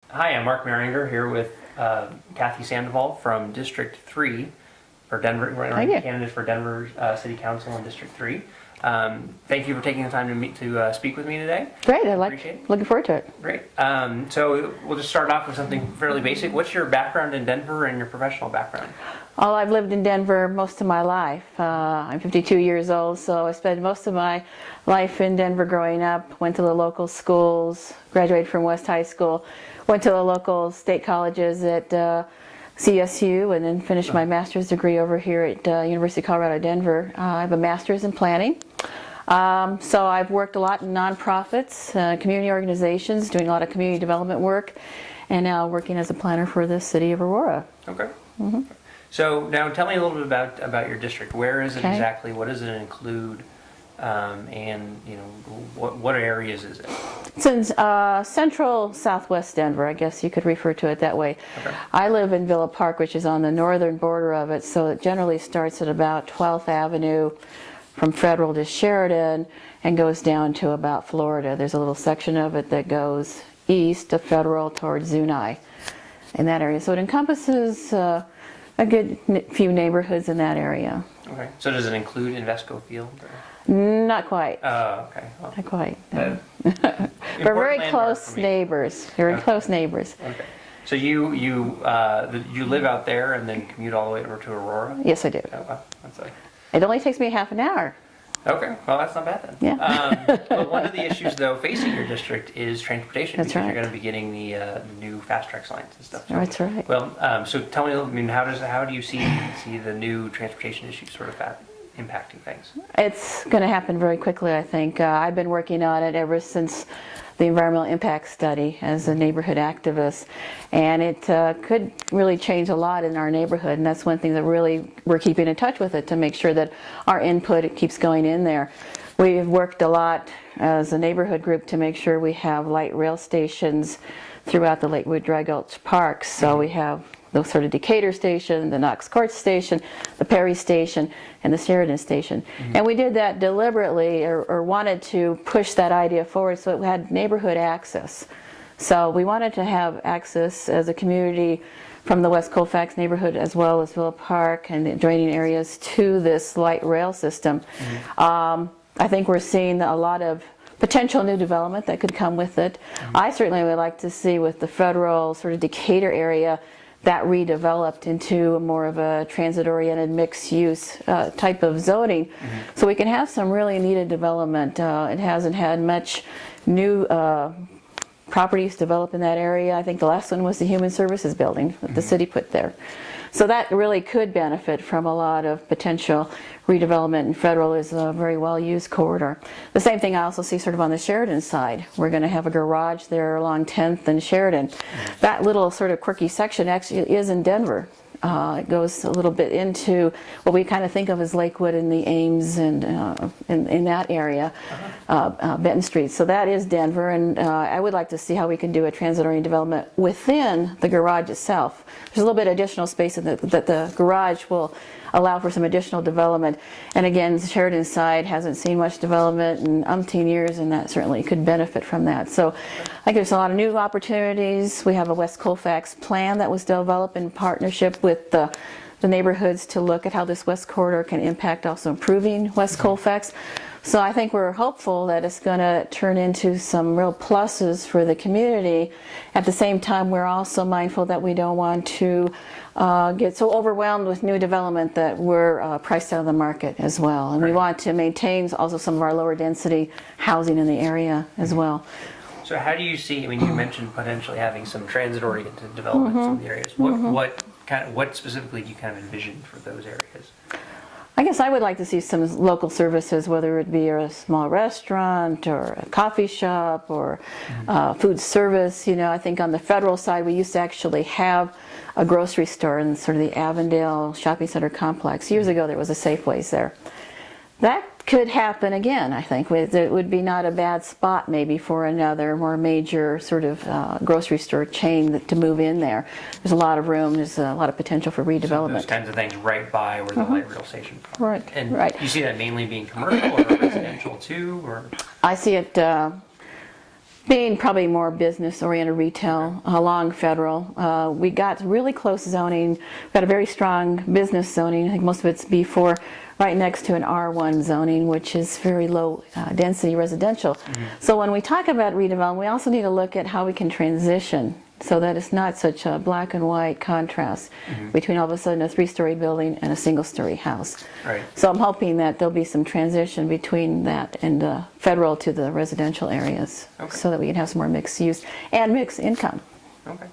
Hi, I'm Mark Maringer here with Kathy Sandoval from District 3 for Denver. We're Thank you. candidate for Denver City Council in District 3. Thank you for taking the time to speak with me today. Great, Appreciate it. looking forward to it. Great. So we'll just start off with something fairly basic. What's your background in Denver and your professional background? Well, I've lived in Denver most of my life. I'm 52 years old, so I spent most of my life in Denver growing up. Went to the local schools, graduated from West High School, went to the local state colleges at CSU, and then finished my master's degree over here at University of Colorado, Denver. I have a master's in planning. So I've worked a lot in nonprofits, community organizations, doing a lot of community development work, and now working as a planner for the city of Aurora. Okay. So now tell me a little bit about your district. Where is it exactly? What does it include? And what areas is it? It's in central southwest Denver, I guess you could refer to it that way. Okay. I live in Villa Park, which is on the northern border of it, so it generally starts at about 12th Avenue from Federal to Sheridan and goes down to about Florida. There's a little section of it that goes east of Federal towards Zuni in that area. So it encompasses a good few neighborhoods in that area. Okay. So does it include Invesco Field? Not quite. Oh, okay. Well, Not quite. No. important We're very landmark close for me. neighbors. Very close neighbors. Okay. So you live out there and then commute all the way over to Aurora? Yes, I do. Oh, wow. That's It only takes me half an hour. okay. Well, that's not bad then. Yeah. But one of the issues, though, facing your district is transportation. That's because right. You're going to be getting the new fast track lines and stuff. So, That's right. Well, so tell me, how do you see the new transportation issues sort of impacting things? It's going to happen very quickly, I think. I've been working on it ever since the environmental impact study as a neighborhood activist, and it could really change a lot in our neighborhood, and that's one thing that really we're keeping in touch with it to make sure that our input keeps going in there. We've worked a lot as a neighborhood group to make sure we have light rail stations throughout the Lakewood Dry Gulch parks. So we have the sort of Decatur station, the Knox Court station, the Perry station, and the Sheridan station. And we did that deliberately, or wanted to push that idea forward so it had neighborhood access. So we wanted to have access as a community from the West Colfax neighborhood as well as Villa Park and the adjoining areas to this light rail system. I think we're seeing a lot of potential new development that could come with it. I certainly would like to see with the federal sort of Decatur area that redeveloped into more of a transit-oriented mixed-use type of zoning, so we can have some really needed development. It hasn't had much new properties develop in that area. I think the last one was the Human Services Building that the city put there. So that really could benefit from a lot of potential redevelopment, and Federal is a very well-used corridor. The same thing I also see sort of on the Sheridan side. We're going to have a garage there along 10th and Sheridan. That little sort of quirky section actually is in Denver. It goes a little bit into what we kind of think of as Lakewood and the Ames and in that area, Benton Street. So that is Denver, and I would like to see how we can do a transit-oriented development within the garage itself. There's a little bit of additional space that the garage will allow for some additional development. And again, the Sheridan side hasn't seen much development in umpteen years, and that certainly could benefit from that. So I think there's a lot of new opportunities. We have a West Colfax plan that was developed in partnership with the neighborhoods to look at how this West Corridor can impact also improving West Colfax. So I think we're hopeful that it's going to turn into some real pluses for the community. At the same time, we're also mindful that we don't want to get so overwhelmed with new development that we're priced out of the market as well. And we want to maintain also some of our lower density housing in the area as well. So how do you see, I mean, you mentioned potentially having some transit-oriented developments in the areas. What specifically do you kind of envision for those areas? I guess I would like to see some local services, whether it be a small restaurant or a coffee shop or food service. I think on the Federal side, we used to actually have a grocery store in sort of the Avondale Shopping Center complex. Years ago, there was a Safeways there. That could happen again, I think. It would be not a bad spot maybe for another more major sort of grocery store chain to move in there. There's a lot of room, there's a lot of potential for redevelopment. So those kinds of things right by where the light rail station is. Right. And right. you see that mainly being commercial or residential too? Or? I see it being probably more business-oriented retail along Federal. We got really close zoning. We've got a very strong business zoning. I think most of it's B4, right next to an R1 zoning, which is very low density residential. So when we talk about redevelopment, we also need to look at how we can transition so that it's not such a black and white contrast between all of a sudden a 3-story building and a single-story house. Right. So I'm hoping that there'll be some transition between that and Federal to the residential areas, Okay. so that we can have some more mixed use and mixed income. Okay.